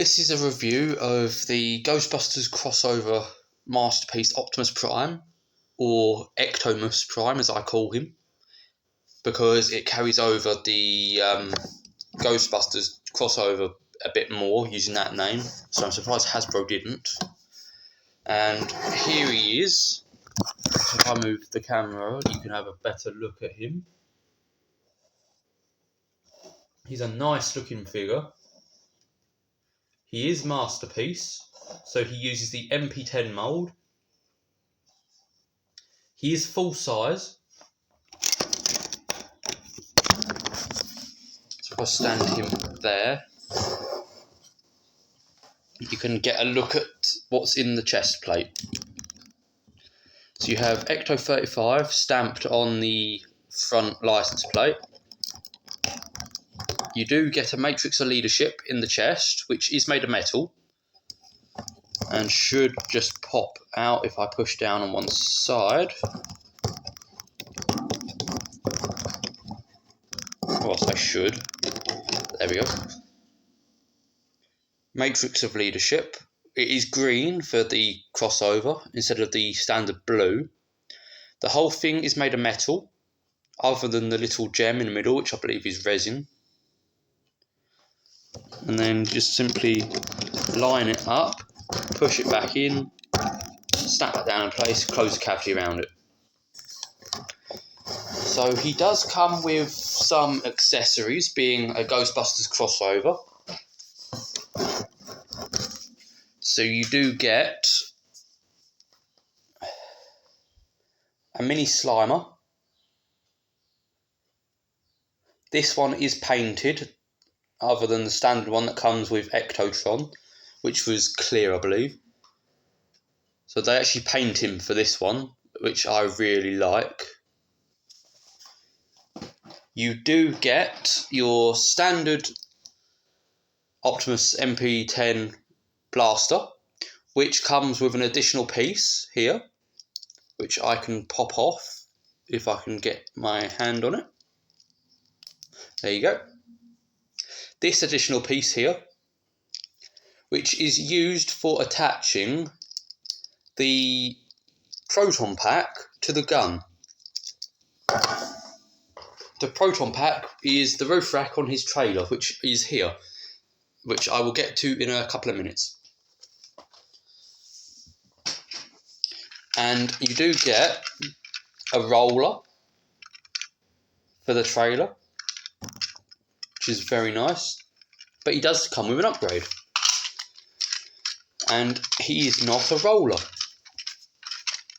This is a review of the Ghostbusters crossover masterpiece Optimus Prime, or Ectomus Prime as I call him, because it carries over the Ghostbusters crossover a bit more using that name, so I'm surprised Hasbro didn't. And here he is. If I move the camera, you can have a better look at him. He's a nice looking figure. He is masterpiece, so he uses the MP-10 mould. He is full size. So if I stand him there, you can get a look at what's in the chest plate. So you have Ecto 35 stamped on the front license plate. You do get a matrix of leadership in the chest, which is made of metal, and should just pop out if I push down on one side. Well, I should. There we go. Matrix of leadership. It is green for the crossover instead of the standard blue. The whole thing is made of metal, other than the little gem in the middle, which I believe is resin. And then just simply line it up, push it back in, snap that down in place, close the cavity around it. So he does come with some accessories, being a Ghostbusters crossover. So you do get a mini Slimer. This one is painted, other than the standard one that comes with Ectotron, which was clear, I believe. So they actually paint him for this one, which I really like. You do get your standard Optimus MP-10 blaster, which comes with an additional piece here, which I can pop off if I can get my hand on it. There you go. This additional piece here, which is used for attaching the proton pack to the gun. The proton pack is the roof rack on his trailer, which is here, which I will get to in a couple of minutes. And you do get a roller for the trailer, which is very nice, but he does come with an upgrade. And he is not a roller.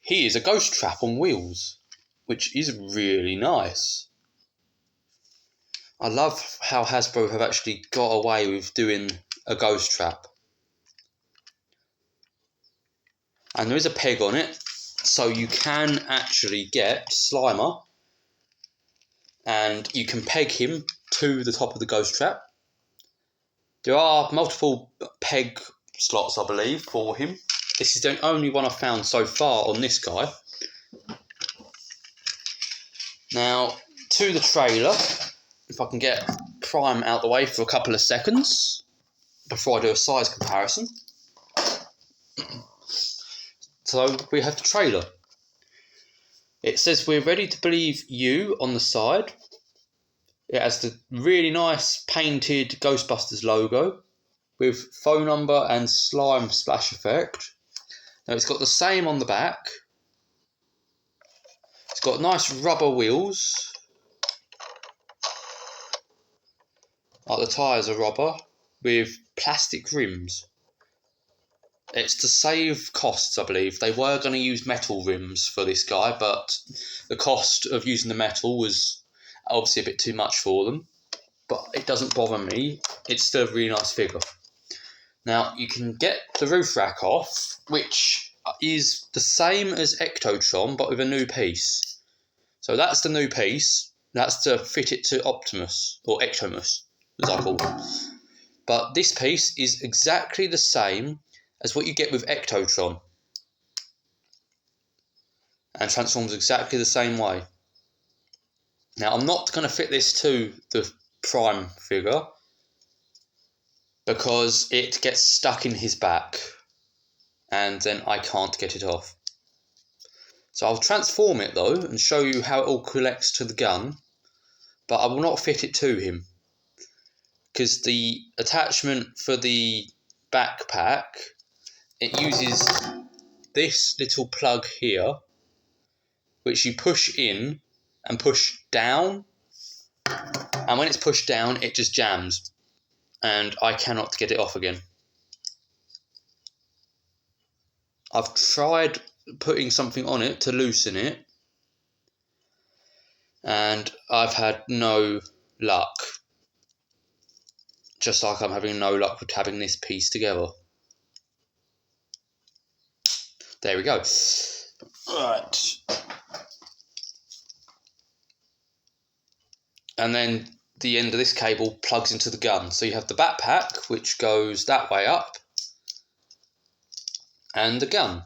He is a ghost trap on wheels, which is really nice. I love how Hasbro have actually got away with doing a ghost trap. And there is a peg on it, so you can actually get Slimer and you can peg him to the top of the ghost trap. There are multiple peg slots, I believe, for him. This is the only one I've found so far on this guy. Now, to the trailer, if I can get Prime out the way for a couple of seconds before I do a size comparison. So we have the trailer. It says we're ready to believe you on the side. It has the really nice painted Ghostbusters logo with phone number and slime splash effect. Now it's got the same on the back. It's got nice rubber wheels. Like the tyres are rubber with plastic rims. It's to save costs, I believe. They were going to use metal rims for this guy, but the cost of using the metal was obviously a bit too much for them. But it doesn't bother me. It's still a really nice figure. Now, you can get the roof rack off, which is the same as Ectotron, but with a new piece. So that's the new piece. That's to fit it to Optimus, or Ectomus, as I call him. But this piece is exactly the same as what you get with Ectotron, and transforms exactly the same way. Now, I'm not going to fit this to the Prime figure, because it gets stuck in his back and then I can't get it off. So I'll transform it though and show you how it all connects to the gun, but I will not fit it to him because the attachment for the backpack, it uses this little plug here which you push in and push down, and when it's pushed down it just jams and I cannot get it off again. I've tried putting something on it to loosen it and I've had no luck, just like I'm having no luck with having this piece together. There we go. Right. And then the end of this cable plugs into the gun. So you have the backpack, which goes that way up, and the gun,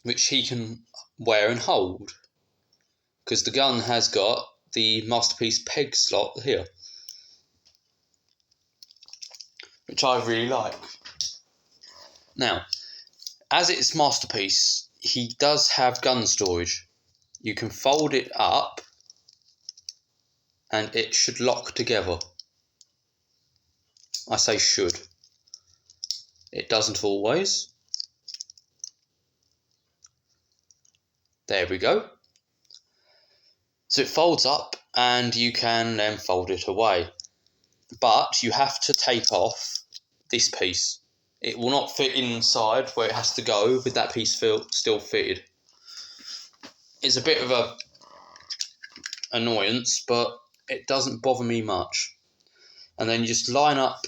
which he can wear and hold, because the gun has got the Masterpiece peg slot here, which I really like. Now, as it's Masterpiece, he does have gun storage. You can fold it up and it should lock together. I say should. It doesn't always. There we go. So it folds up and you can then fold it away. But you have to take off this piece. It will not fit inside where it has to go with that piece still fitted. It's a bit of a annoyance, but it doesn't bother me much. And then you just line up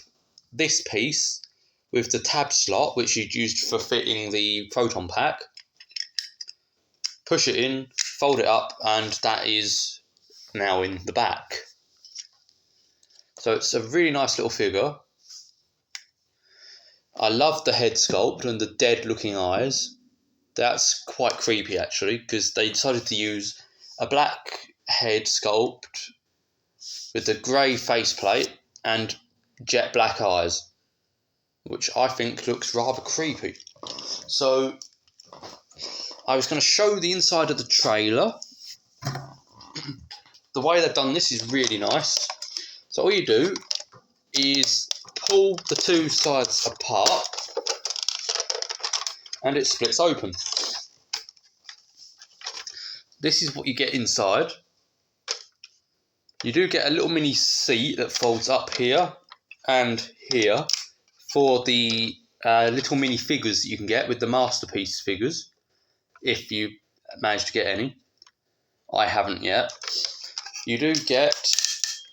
this piece with the tab slot, which you'd used for fitting the proton pack. Push it in, fold it up, and that is now in the back. So it's a really nice little figure. I love the head sculpt and the dead looking eyes. That's quite creepy actually, because they decided to use a black head sculpt with the grey faceplate and jet black eyes, which I think looks rather creepy. So I was going to show the inside of the trailer. The way they've done this is really nice. So all you do is pull the two sides apart and it splits open. This is what you get inside. You do get a little mini seat that folds up here and here for the little mini figures that you can get with the Masterpiece figures, if you manage to get any. I haven't yet. You do get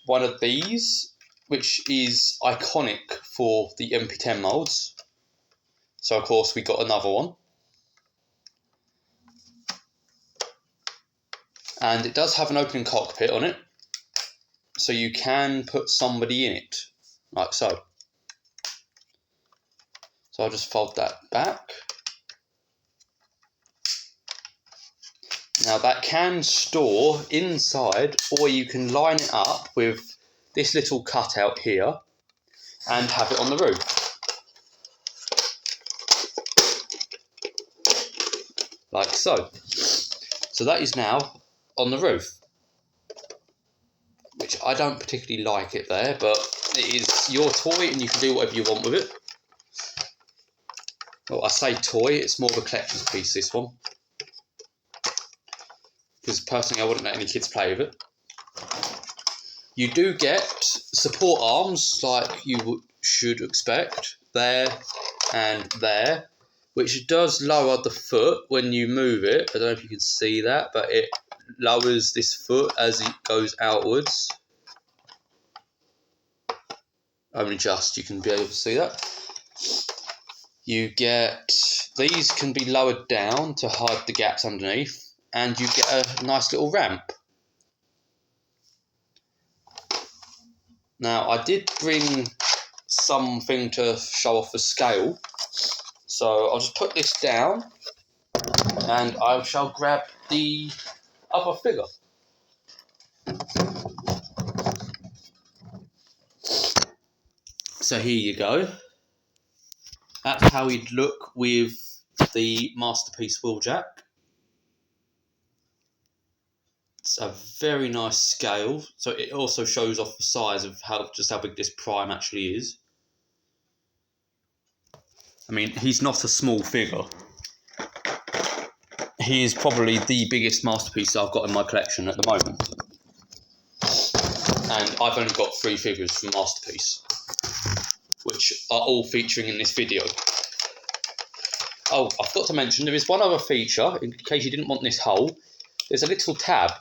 one of these, which is iconic for the MP-10 molds. So of course we got another one. And it does have an opening cockpit on it, so you can put somebody in it, like so. So I'll just fold that back. Now that can store inside, or you can line it up with this little cutout here and have it on the roof. Like so. So that is now on the roof, which I don't particularly like it there, but it is your toy and you can do whatever you want with it. Well, I say toy, it's more of a collector's piece, this one, because personally I wouldn't let any kids play with it. You do get support arms like you should expect, there and there, which does lower the foot when you move it. I don't know if you can see that, but it lowers this foot as it goes outwards. Only just, you can be able to see that. You get, these can be lowered down to hide the gaps underneath, and you get a nice little ramp. Now I did bring something to show off the scale, so I'll just put this down and I shall grab the other figure. So here you go. That's how he'd look with the Masterpiece wheeljack. It's a very nice scale, so it also shows off the size of how big this prime actually is. I mean, he's not a small figure. He is probably the biggest Masterpiece I've got in my collection at the moment. And I've only got 3 figures from Masterpiece, which are all featuring in this video. Oh, I forgot to mention, there is one other feature, in case you didn't want this hole. There's a little tab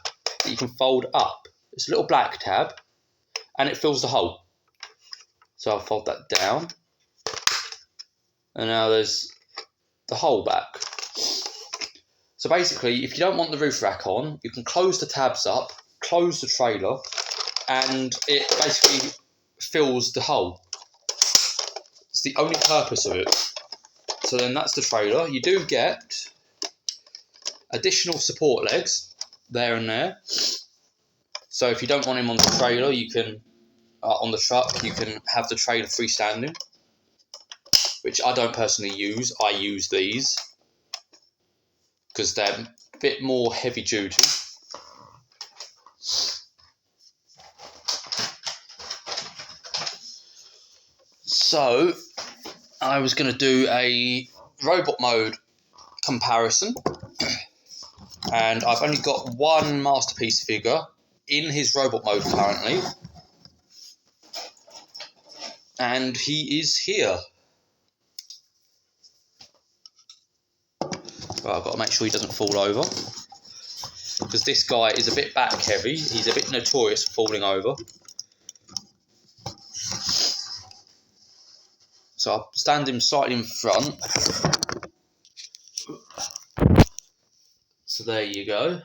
that you can fold up. It's a little black tab, and it fills the hole. So I'll fold that down. And now there's the hole back. So basically, if you don't want the roof rack on, you can close the tabs up, close the trailer, and it basically fills the hole. It's the only purpose of it. So then that's the trailer. You do get additional support legs there and there. So if you don't want him on the trailer, you can, on the truck, you can have the trailer freestanding, which I don't personally use. I use these because they're a bit more heavy duty. So I was going to do a robot mode comparison, and I've only got one Masterpiece figure in his robot mode currently, and he is here. Right, I've got to make sure he doesn't fall over, because this guy is a bit back heavy. He's a bit notorious for falling over. So I'll stand him slightly in front. So there you go.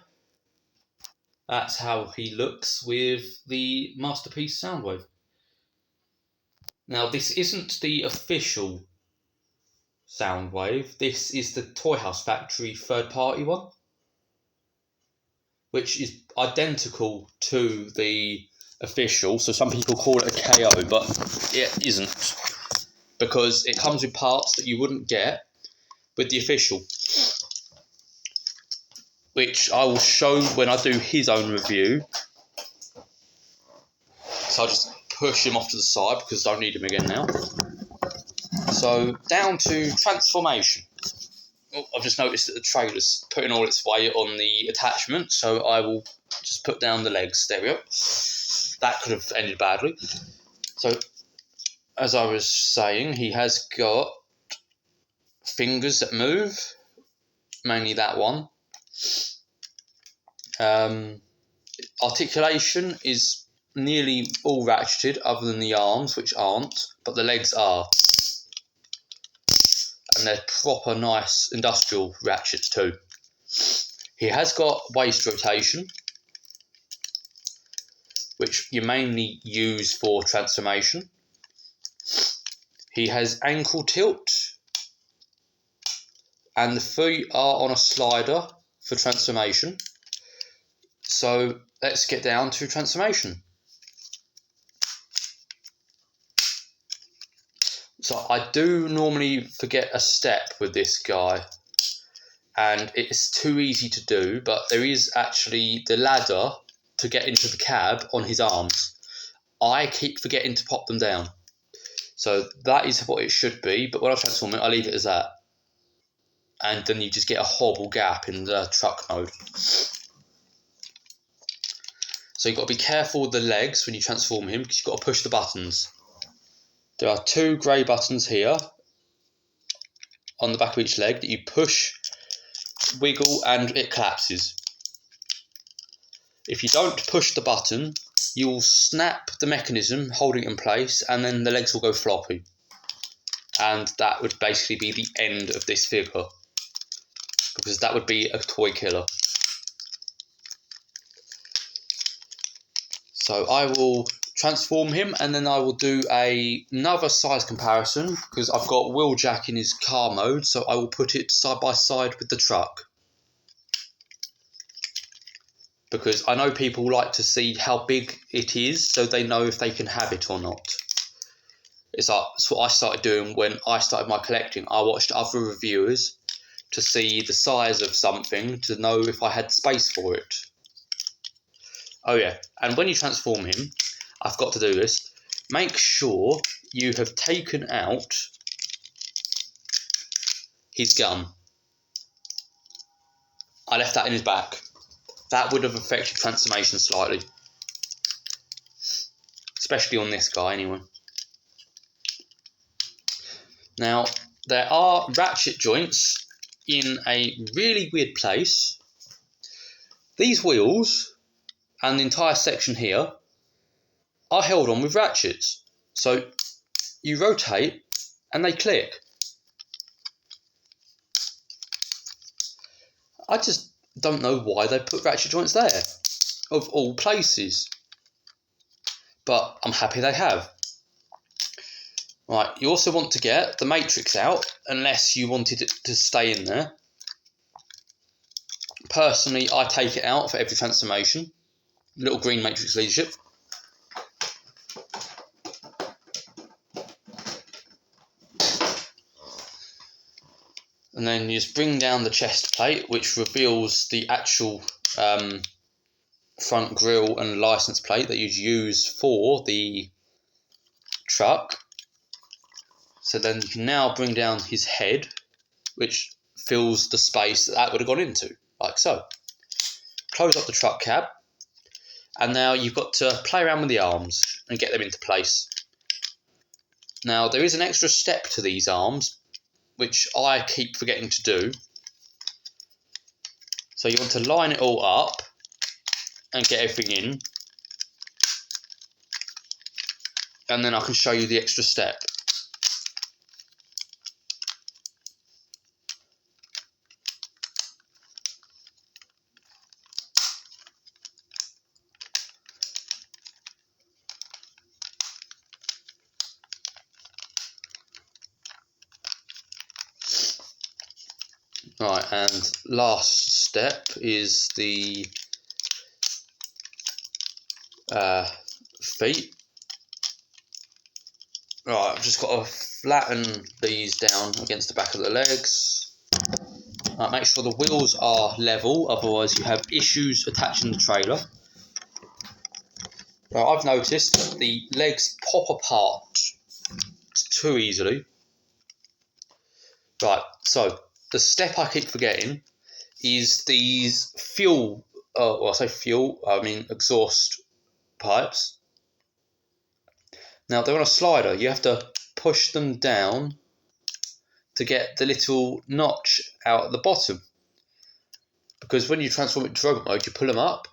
That's how he looks with the Masterpiece Soundwave. Now, this isn't the official Soundwave. This is the Toy House Factory third-party one, which is identical to the official. So some people call it a KO, but it isn't, because it comes with parts that you wouldn't get with the official, which I will show when I do his own review. So I'll just push him off to the side because I don't need him again now. So down to transformation. Oh, I've just noticed that the trailer's putting all its weight on the attachment, so I will just put down the legs. There we go. That could have ended badly. So, as I was saying, he has got fingers that move, mainly that one. Articulation is nearly all ratcheted, other than the arms, which aren't, but the legs are. And they're proper nice industrial ratchets too. He has got waist rotation, which you mainly use for transformation. He has ankle tilt, and the feet are on a slider for transformation. So let's get down to transformation. So I do normally forget a step with this guy, and it's too easy to do, but there is actually the ladder to get into the cab on his arms. I keep forgetting to pop them down. So that is what it should be, but when I transform it, I leave it as that. And then you just get a horrible gap in the truck mode. So you've got to be careful with the legs when you transform him, because you've got to push the buttons. There are 2 grey buttons here on the back of each leg that you push, wiggle, and it collapses. If you don't push the button, you will snap the mechanism holding it in place, and then the legs will go floppy. And that would basically be the end of this figure, because that would be a toy killer. So I will transform him, and then I will do another size comparison, because I've got wheeljack in his car mode, so I will put it side by side with the truck, because I know people like to see how big it is so they know if they can have it or not. It's what I started doing when I started my collecting. I watched other reviewers to see the size of something to know if I had space for it. Oh yeah, and when you transform him, I've got to do this. Make sure you have taken out his gun. I left that in his back. That would have affected transformation slightly. Especially on this guy anyway. Now, there are ratchet joints in a really weird place. These wheels and the entire section here are held on with ratchets. So you rotate and they click. I just don't know why they put ratchet joints there, of all places. But I'm happy they have. Right, you also want to get the matrix out, unless you wanted it to stay in there. Personally, I take it out for every transformation. Little green matrix leadership. And then you just bring down the chest plate, which reveals the actual front grille and license plate that you'd use for the truck. So then you can now bring down his head, which fills the space that would have gone into, like so. Close up the truck cab, and now you've got to play around with the arms and get them into place. Now there is an extra step to these arms, which I keep forgetting to do. So you want to line it all up and get everything in, and then I can show you the extra step. Right, and last step is the feet. Right, I've just got to flatten these down against the back of the legs. Right, make sure the wheels are level, otherwise you have issues attaching the trailer. Now, I've noticed that the legs pop apart too easily. Right, so the step I keep forgetting is these fuel, well, I say fuel, I mean exhaust pipes. Now they're on a slider. You have to push them down to get the little notch out at the bottom. Because when you transform it to robot mode, you pull them up,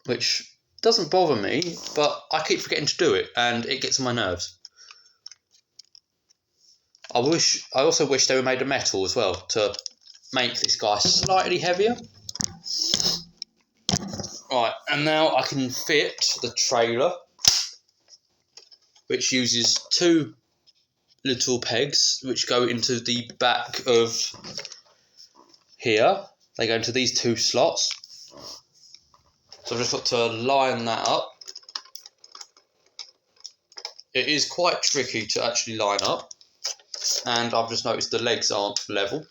which doesn't bother me, but I keep forgetting to do it, and it gets on my nerves. I also wish they were made of metal as well, to make this guy slightly heavier. Right, and now I can fit the trailer, which uses two little pegs which go into the back of here. They go into these two slots. So I've just got to line that up. It is quite tricky to actually line up, and I've just noticed the legs aren't level.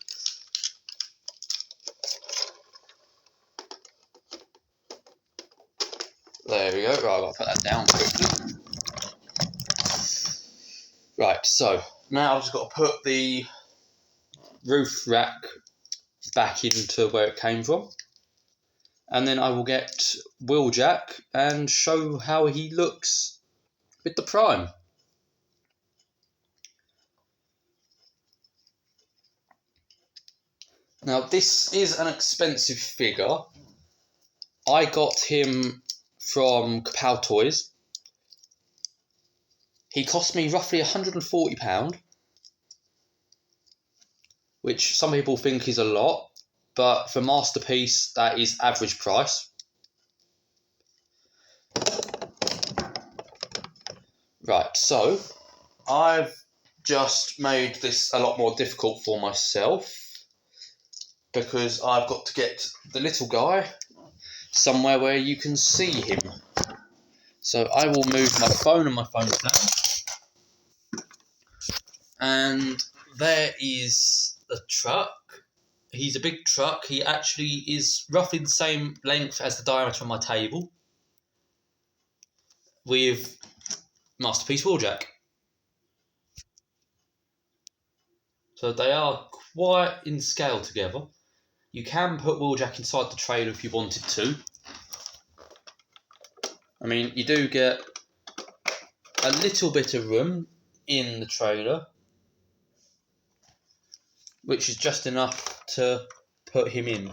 There we go. Right, I've got to put that down quickly. Right, so now I've just got to put the roof rack back into where it came from, and then I will get Wheeljack and show how he looks with the Prime. Now this is an expensive figure. I got him from Kapow Toys. He cost me roughly £140, which some people think is a lot, but for Masterpiece, that is average price. Right, so I've just made this a lot more difficult for myself, because I've got to get the little guy somewhere where you can see him. So I will move my phone and my phone stand. And there is the truck. He's a big truck. He actually is roughly the same length as the diameter on my table, with Masterpiece Wheeljack. So they are quite in scale together. You can put Wheeljack inside the trailer if you wanted to. I mean, you do get a little bit of room in the trailer, which is just enough to put him in.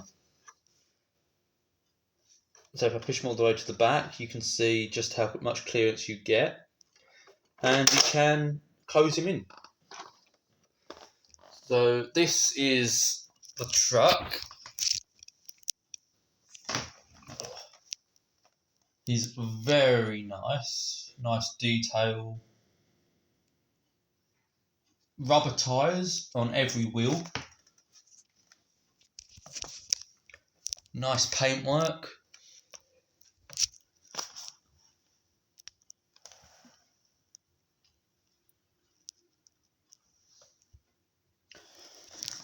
So if I push him all the way to the back, you can see just how much clearance you get, and you can close him in. So this is the truck. He's very nice detail. Rubber tyres on every wheel. Nice paintwork.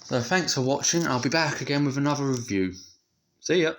So thanks for watching. I'll be back again with another review. See ya.